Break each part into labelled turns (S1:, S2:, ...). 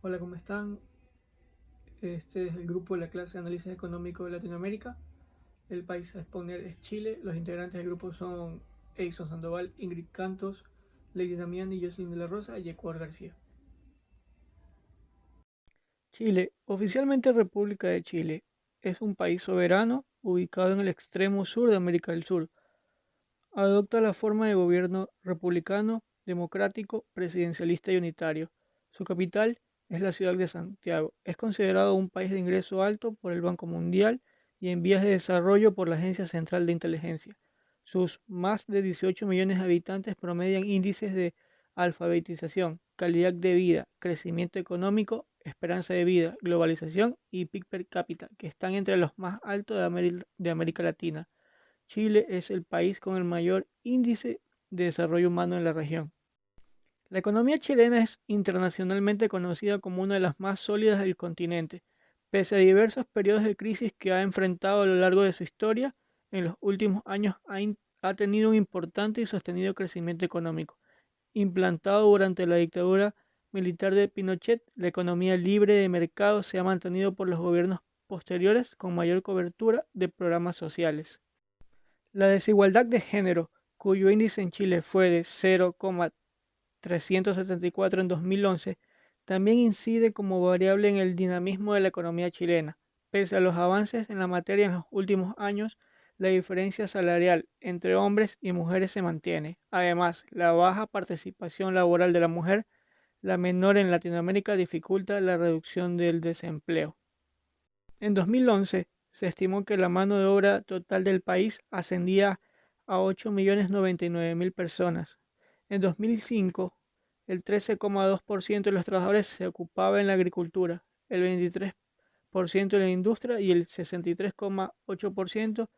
S1: Hola, ¿cómo están? Este es el grupo de la clase de análisis económico de Latinoamérica. El país a exponer es Chile. Los integrantes del grupo son Edison Sandoval, Ingrid Cantos, Lady Damián Jocelyn de la Rosa y Ecuador García. Chile, oficialmente República de Chile, es un país soberano ubicado en el extremo sur de América del Sur. Adopta la forma de gobierno republicano, democrático, presidencialista y unitario. Su capital es la ciudad de Santiago. Es considerado un país de ingreso alto por el Banco Mundial y en vías de desarrollo por la Agencia Central de Inteligencia. Sus más de 18 millones de habitantes promedian índices de alfabetización, calidad de vida, crecimiento económico, esperanza de vida, globalización y PIB per cápita, que están entre los más altos de América Latina. Chile es el país con el mayor índice de desarrollo humano en la región. La economía chilena es internacionalmente conocida como una de las más sólidas del continente. Pese a diversos periodos de crisis que ha enfrentado a lo largo de su historia, en los últimos años ha tenido un importante y sostenido crecimiento económico. Implantado durante la dictadura militar de Pinochet, la economía libre de mercado se ha mantenido por los gobiernos posteriores con mayor cobertura de programas sociales. La desigualdad de género, cuyo índice en Chile fue de 0,374 en 2011, también incide como variable en el dinamismo de la economía chilena. Pese a los avances en la materia en los últimos años, la diferencia salarial entre hombres y mujeres se mantiene. Además, la baja participación laboral de la mujer, la menor en Latinoamérica, dificulta la reducción del desempleo. En 2011 se estimó que la mano de obra total del país ascendía a 8.099.000 personas. En 2005, el 13,2% de los trabajadores se ocupaba en la agricultura, el 23% en la industria y el 63,8%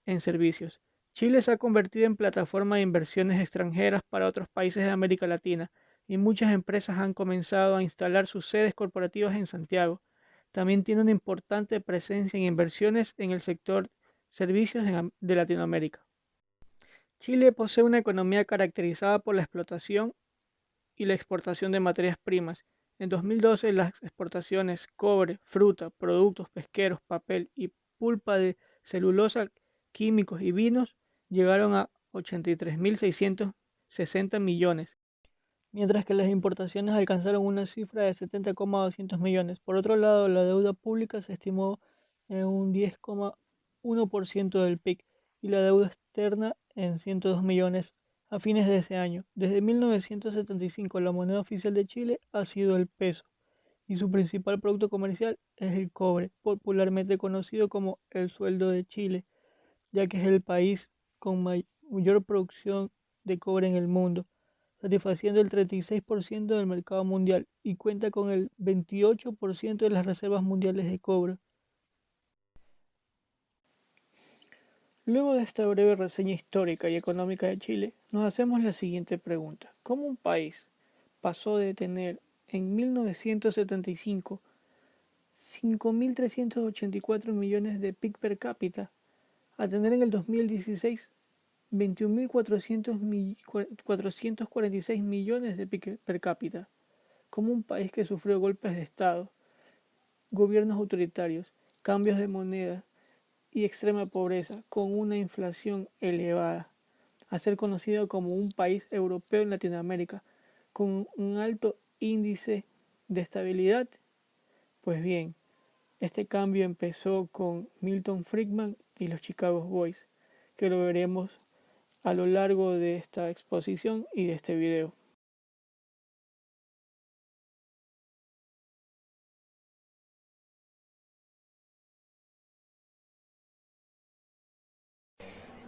S1: en servicios. Chile se ha convertido en plataforma de inversiones extranjeras para otros países de América Latina y muchas empresas han comenzado a instalar sus sedes corporativas en Santiago. También tiene una importante presencia en inversiones en el sector servicios de Latinoamérica. Chile posee una economía caracterizada por la explotación y la exportación de materias primas. En 2012, las exportaciones cobre, fruta, productos pesqueros, papel y pulpa de celulosa, químicos y vinos llegaron a 83.660 millones, mientras que las importaciones alcanzaron una cifra de 70,200 millones. Por otro lado, la deuda pública se estimó en un 10,1% del PIB y la deuda externa en 102 millones a fines de ese año. Desde 1975, la moneda oficial de Chile ha sido el peso y su principal producto comercial es el cobre, popularmente conocido como el sueldo de Chile, ya que es el país con mayor producción de cobre en el mundo, satisfaciendo el 36% del mercado mundial y cuenta con el 28% de las reservas mundiales de cobre. Luego de esta breve reseña histórica y económica de Chile, nos hacemos la siguiente pregunta. ¿Cómo un país pasó de tener en 1975 5.384 millones de PIB per cápita a tener en el 2016 21.446 millones de PIB per cápita? Como un país que sufrió golpes de Estado, gobiernos autoritarios, cambios de moneda y extrema pobreza, con una inflación elevada, a ser conocido como un país europeo en Latinoamérica, con un alto índice de estabilidad. Pues bien, este cambio empezó con Milton Friedman y los Chicago Boys, que lo veremos a lo largo de esta exposición y de este video.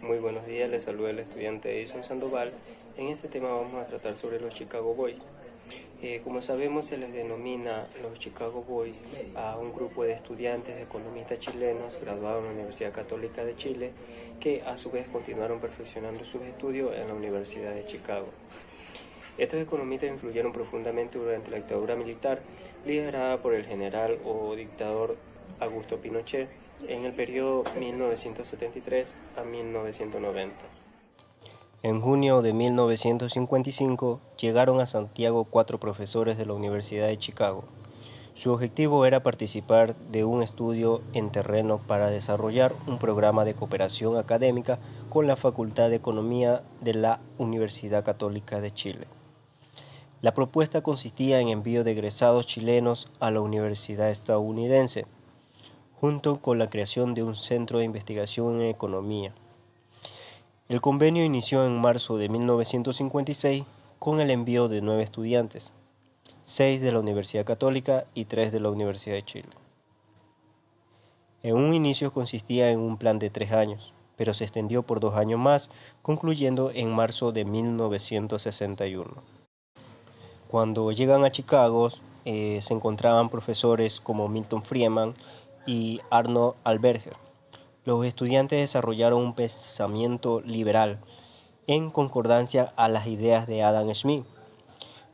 S2: Muy buenos días, les saluda el estudiante Edison Sandoval. En este tema vamos a tratar sobre los Chicago Boys. Como sabemos, se les denomina los Chicago Boys a un grupo de estudiantes economistas chilenos graduados en la Universidad Católica de Chile, que a su vez continuaron perfeccionando sus estudios en la Universidad de Chicago. Estos economistas influyeron profundamente durante la dictadura militar liderada por el general o dictador Augusto Pinochet en el periodo 1973 a 1990. En junio de 1955 llegaron a Santiago 4 profesores de la Universidad de Chicago. Su objetivo era participar de un estudio en terreno para desarrollar un programa de cooperación académica con la Facultad de Economía de la Universidad Católica de Chile. La propuesta consistía en envío de egresados chilenos a la universidad estadounidense, junto con la creación de un centro de investigación en economía. El convenio inició en marzo de 1956 con el envío de 9 estudiantes, 6 de la Universidad Católica y 3 de la Universidad de Chile. En un inicio consistía en un plan de 3 años, pero se extendió por 2 años más, concluyendo en marzo de 1961. Cuando llegan a Chicago, se encontraban profesores como Milton Friedman y Arnold Alberger. Los estudiantes desarrollaron un pensamiento liberal en concordancia a las ideas de Adam Smith.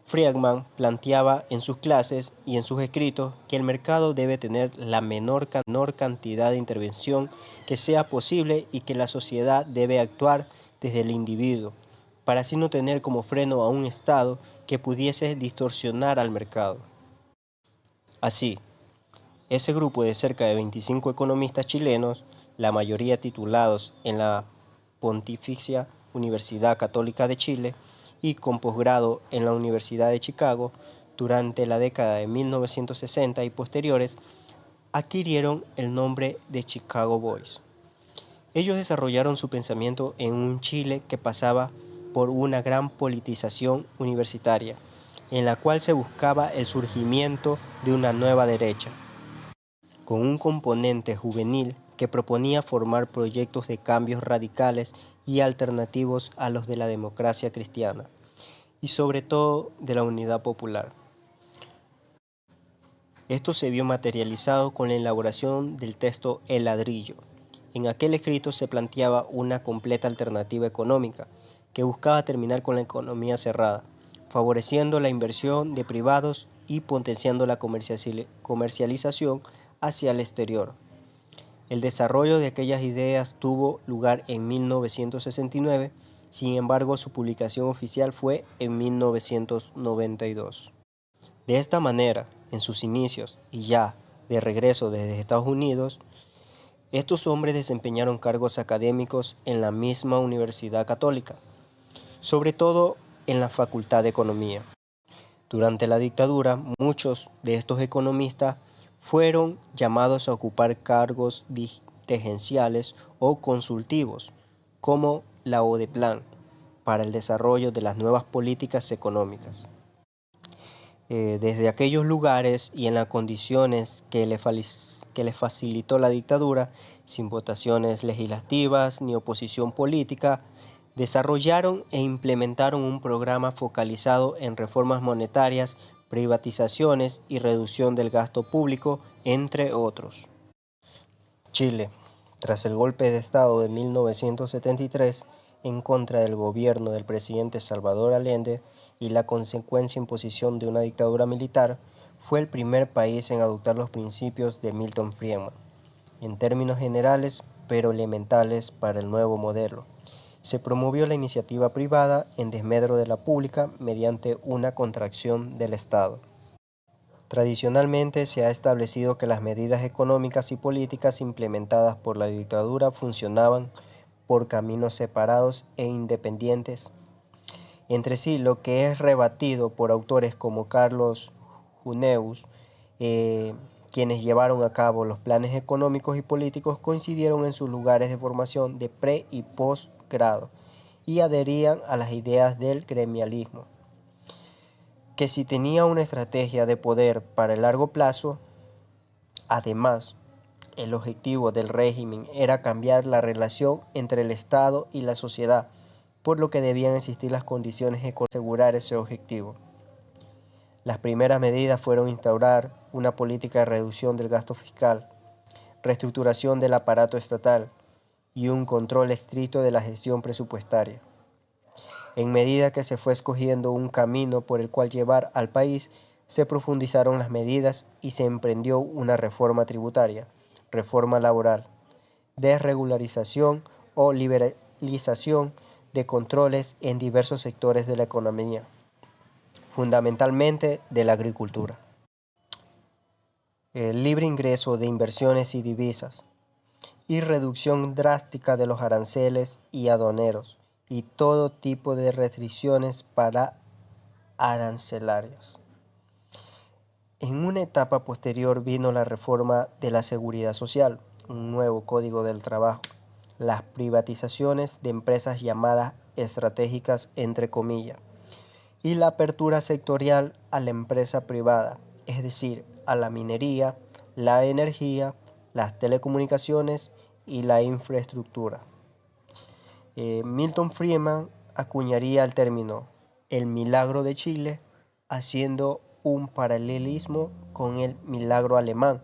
S2: Friedman planteaba en sus clases y en sus escritos que el mercado debe tener la menor cantidad de intervención que sea posible y que la sociedad debe actuar desde el individuo, para así no tener como freno a un Estado que pudiese distorsionar al mercado. Así, ese grupo de cerca de 25 economistas chilenos, la mayoría titulados en la Pontificia Universidad Católica de Chile y con posgrado en la Universidad de Chicago, durante la década de 1960 y posteriores, adquirieron el nombre de Chicago Boys. Ellos desarrollaron su pensamiento en un Chile que pasaba por una gran politización universitaria, en la cual se buscaba el surgimiento de una nueva derecha, con un componente juvenil que proponía formar proyectos de cambios radicales y alternativos a los de la democracia cristiana, y sobre todo de la unidad popular. Esto se vio materializado con la elaboración del texto El Ladrillo. En aquel escrito se planteaba una completa alternativa económica que buscaba terminar con la economía cerrada, favoreciendo la inversión de privados y potenciando la comercialización hacia el exterior. El desarrollo de aquellas ideas tuvo lugar en 1969, sin embargo su publicación oficial fue en 1992. De esta manera, en sus inicios y ya de regreso desde Estados Unidos, estos hombres desempeñaron cargos académicos en la misma Universidad Católica, sobre todo en la Facultad de Economía. Durante la dictadura, muchos de estos economistas fueron llamados a ocupar cargos dirigenciales o consultivos, como la ODEPLAN, para el desarrollo de las nuevas políticas económicas. Desde aquellos lugares y en las condiciones que le facilitó la dictadura, sin votaciones legislativas ni oposición política, desarrollaron e implementaron un programa focalizado en reformas monetarias, privatizaciones y reducción del gasto público, entre otros. Chile, tras el golpe de Estado de 1973 en contra del gobierno del presidente Salvador Allende y la consecuente imposición de una dictadura militar, fue el primer país en adoptar los principios de Milton Friedman, en términos generales pero elementales para el nuevo modelo. Se promovió la iniciativa privada en desmedro de la pública mediante una contracción del Estado. Tradicionalmente se ha establecido que las medidas económicas y políticas implementadas por la dictadura funcionaban por caminos separados e independientes entre sí, lo que es rebatido por autores como Carlos Huneeus, quienes llevaron a cabo los planes económicos y políticos coincidieron en sus lugares de formación de pre- y posgrado y adherían a las ideas del gremialismo, que si tenía una estrategia de poder para el largo plazo, además, el objetivo del régimen era cambiar la relación entre el Estado y la sociedad, por lo que debían existir las condiciones para asegurar ese objetivo. Las primeras medidas fueron instaurar una política de reducción del gasto fiscal, reestructuración del aparato estatal y un control estricto de la gestión presupuestaria. En medida que se fue escogiendo un camino por el cual llevar al país, se profundizaron las medidas y se emprendió una reforma tributaria, reforma laboral, desregularización o liberalización de controles en diversos sectores de la economía, fundamentalmente de la agricultura.
S3: libre ingreso de inversiones y divisas, y reducción drástica de los aranceles y aduaneros, y todo tipo de restricciones para arancelarias. En una etapa posterior vino la reforma de la seguridad social, un nuevo código del trabajo, las privatizaciones de empresas llamadas estratégicas entre comillas, y la apertura sectorial a la empresa privada, es decir, a la minería, la energía, las telecomunicaciones y la infraestructura. Milton Friedman acuñaría el término el milagro de Chile, haciendo un paralelismo con el milagro alemán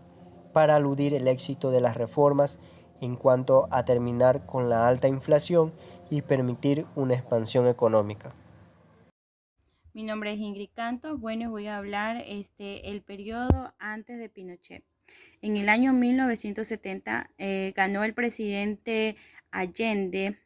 S3: para aludir el éxito de las reformas en cuanto a terminar con la alta inflación y permitir una expansión económica.
S4: Mi nombre es Ingrid Canto. Bueno, voy a hablar el periodo antes de Pinochet. En el año 1970 ganó el presidente Allende,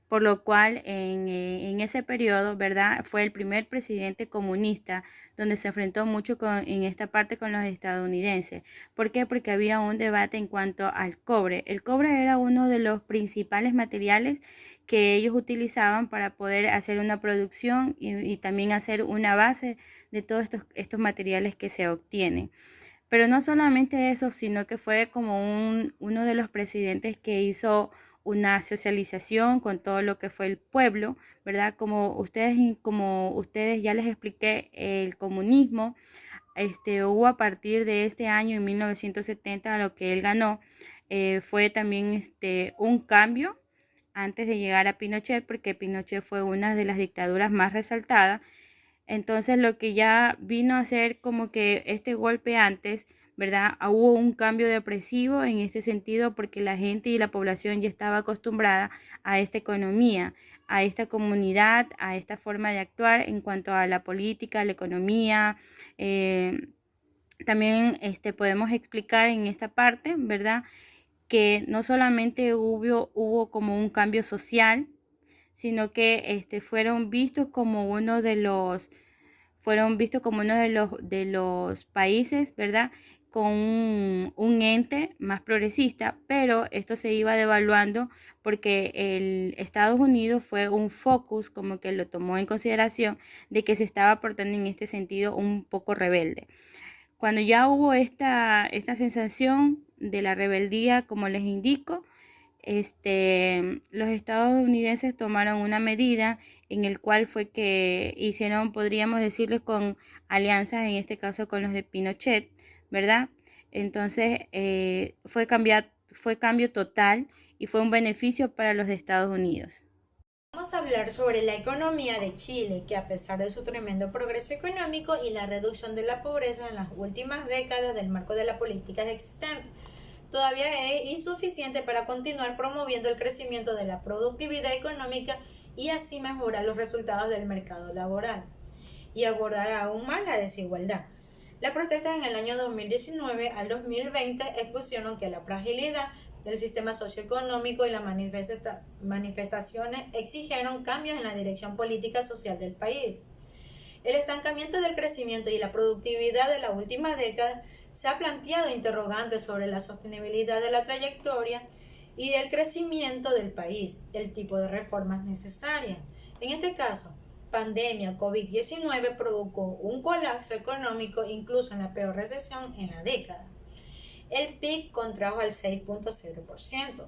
S4: por lo cual en ese periodo, ¿verdad? Fue el primer presidente comunista donde se enfrentó mucho en esta parte con los estadounidenses. ¿Por qué? Porque había un debate en cuanto al cobre. El cobre era uno de los principales materiales que ellos utilizaban para poder hacer una producción y también hacer una base de todos estos materiales que se obtienen. Pero no solamente eso, sino que fue como uno de los presidentes que hizo una socialización con todo lo que fue el pueblo, ¿verdad? Como ustedes ya les expliqué, el comunismo hubo a partir de este año, en 1970, a lo que él ganó, fue también un cambio antes de llegar a Pinochet, porque Pinochet fue una de las dictaduras más resaltadas. Entonces lo que ya vino a ser como que este golpe antes, ¿verdad? Hubo un cambio depresivo en este sentido porque la gente y la población ya estaba acostumbrada a esta economía, a esta comunidad, a esta forma de actuar en cuanto a la política, la economía. También podemos explicar en esta parte, ¿verdad? Que no solamente hubo como un cambio social, sino que fueron vistos como uno de los países, ¿verdad? Con un ente más progresista, pero esto se iba devaluando porque el Estados Unidos fue un focus, como que lo tomó en consideración, de que se estaba portando en este sentido un poco rebelde. Cuando ya hubo esta sensación de la rebeldía, como les indico, los estadounidenses tomaron una medida en el cual fue que hicieron, podríamos decirles, con alianzas, en este caso con los de Pinochet, ¿verdad? Entonces fue cambio total y fue un beneficio para los de Estados Unidos.
S5: Vamos a hablar sobre la economía de Chile, que a pesar de su tremendo progreso económico y la reducción de la pobreza en las últimas décadas del marco de la política existente, todavía es insuficiente para continuar promoviendo el crecimiento de la productividad económica y así mejorar los resultados del mercado laboral y abordar aún más la desigualdad. Las protestas en el año 2019 al 2020 expusieron que la fragilidad del sistema socioeconómico y las manifestaciones exigieron cambios en la dirección política social del país. El estancamiento del crecimiento y la productividad de la última década se ha planteado interrogantes sobre la sostenibilidad de la trayectoria y del crecimiento del país, el tipo de reformas necesarias. En este caso, pandemia COVID-19 provocó un colapso económico incluso en la peor recesión en la década. El PIB contrajo al 6.0%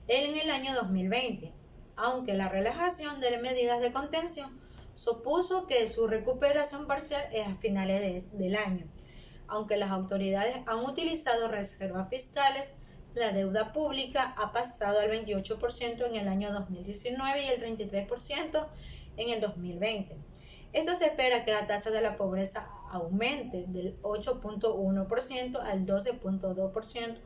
S5: en el año 2020, aunque la relajación de las medidas de contención supuso que su recuperación parcial es a finales del año. Aunque las autoridades han utilizado reservas fiscales, la deuda pública ha pasado al 28% en el año 2019 y el 33% en el 2020. Esto se espera que la tasa de la pobreza aumente del 8.1% al 12.2%,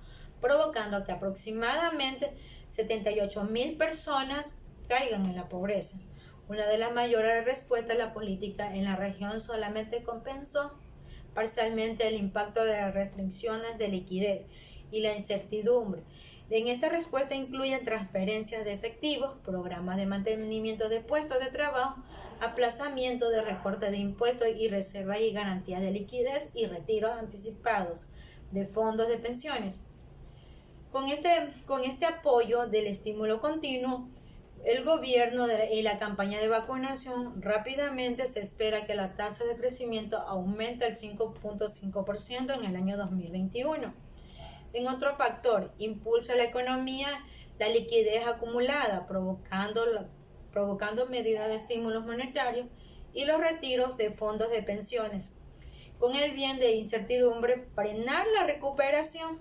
S5: provocando que aproximadamente 78.000 personas caigan en la pobreza. Una de las mayores respuestas a la política en la región solamente compensó parcialmente el impacto de las restricciones de liquidez y la incertidumbre. En esta respuesta incluyen transferencias de efectivos, programas de mantenimiento de puestos de trabajo, aplazamiento de recorte de impuestos y reservas y garantías de liquidez y retiros anticipados de fondos de pensiones. Con este apoyo del estímulo continuo, el gobierno y la campaña de vacunación, rápidamente se espera que la tasa de crecimiento aumente al 5.5% en el año 2021. En otro factor, impulsa la economía, la liquidez acumulada, provocando medidas de estímulos monetarios y los retiros de fondos de pensiones, con el bien de incertidumbre frenar la recuperación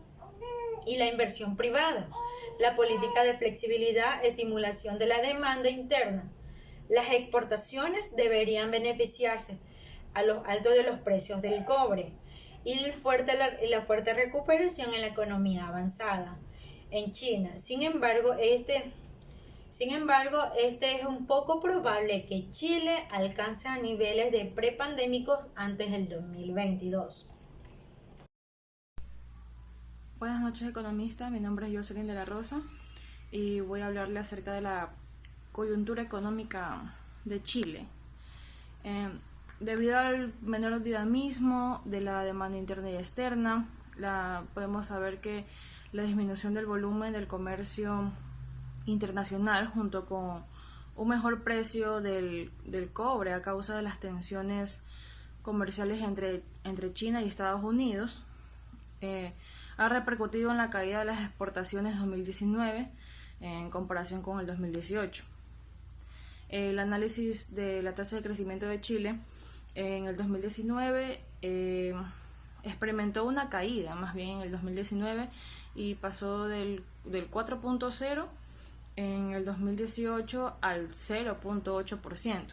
S5: y la inversión privada, la política de flexibilidad, estimulación de la demanda interna. Las exportaciones deberían beneficiarse a los altos de los precios del cobre y la fuerte recuperación en la economía avanzada en China. Sin embargo, este es un poco probable que Chile alcance a niveles de prepandémicos antes del 2022.
S6: Buenas noches, economista. Mi nombre es Jocelyn de la Rosa y voy a hablarle acerca de la coyuntura económica de Chile. Debido al menor dinamismo de la demanda interna y externa, podemos saber que la disminución del volumen del comercio internacional junto con un mejor precio del cobre a causa de las tensiones comerciales entre China y Estados Unidos ha repercutido en la caída de las exportaciones 2019 en comparación con el 2018. El análisis de la tasa de crecimiento de Chile en el 2019 experimentó una caída, más bien en el 2019, y pasó del 4.0 en el 2018 al 0.8%.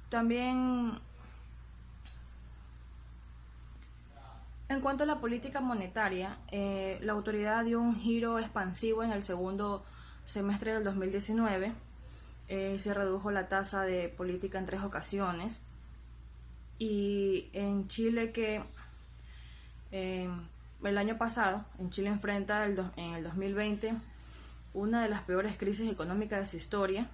S6: También, en cuanto a la política monetaria, la autoridad dio un giro expansivo en el segundo semestre del 2019. Se redujo la tasa de política en 3 ocasiones. Y en Chile, el año pasado, en Chile enfrenta en el 2020 una de las peores crisis económicas de su historia,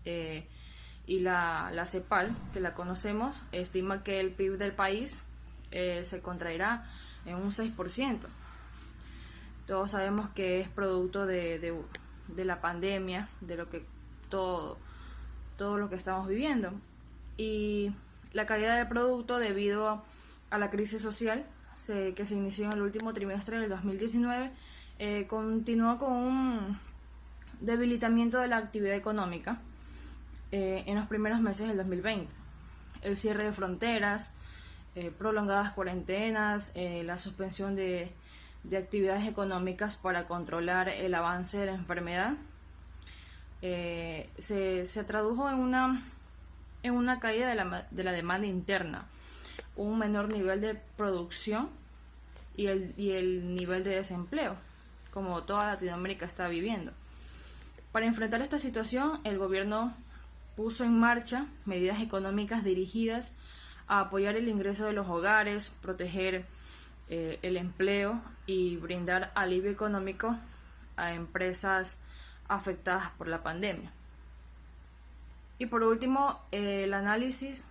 S6: y la CEPAL, que la conocemos, estima que el PIB del país se contraerá en un 6%. Todos sabemos que es producto de la pandemia, de lo que todo lo que estamos viviendo, y la caída del producto debido a la crisis social que se inició en el último trimestre del 2019 continuó con un debilitamiento de la actividad económica en los primeros meses del 2020. El cierre de fronteras, prolongadas cuarentenas, la suspensión de actividades económicas para controlar el avance de la enfermedad se tradujo en una caída de la demanda interna, un menor nivel de producción y el nivel de desempleo, como toda Latinoamérica está viviendo. Para enfrentar esta situación, el gobierno puso en marcha medidas económicas dirigidas a apoyar el ingreso de los hogares, proteger el empleo y brindar alivio económico a empresas afectadas por la pandemia. Y por último, el análisis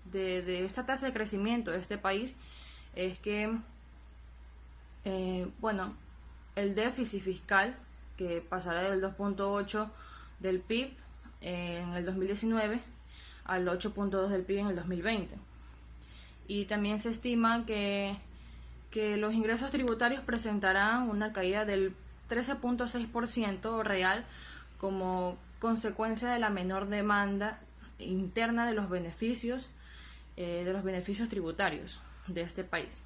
S6: de esta tasa de crecimiento de este país es que el déficit fiscal, que pasará del 2.8 del PIB en el 2019 al 8.2 del PIB en el 2020. Y también se estima que los ingresos tributarios presentarán una caída del 13.6% real como consecuencia de la menor demanda interna de los beneficios tributarios de este país.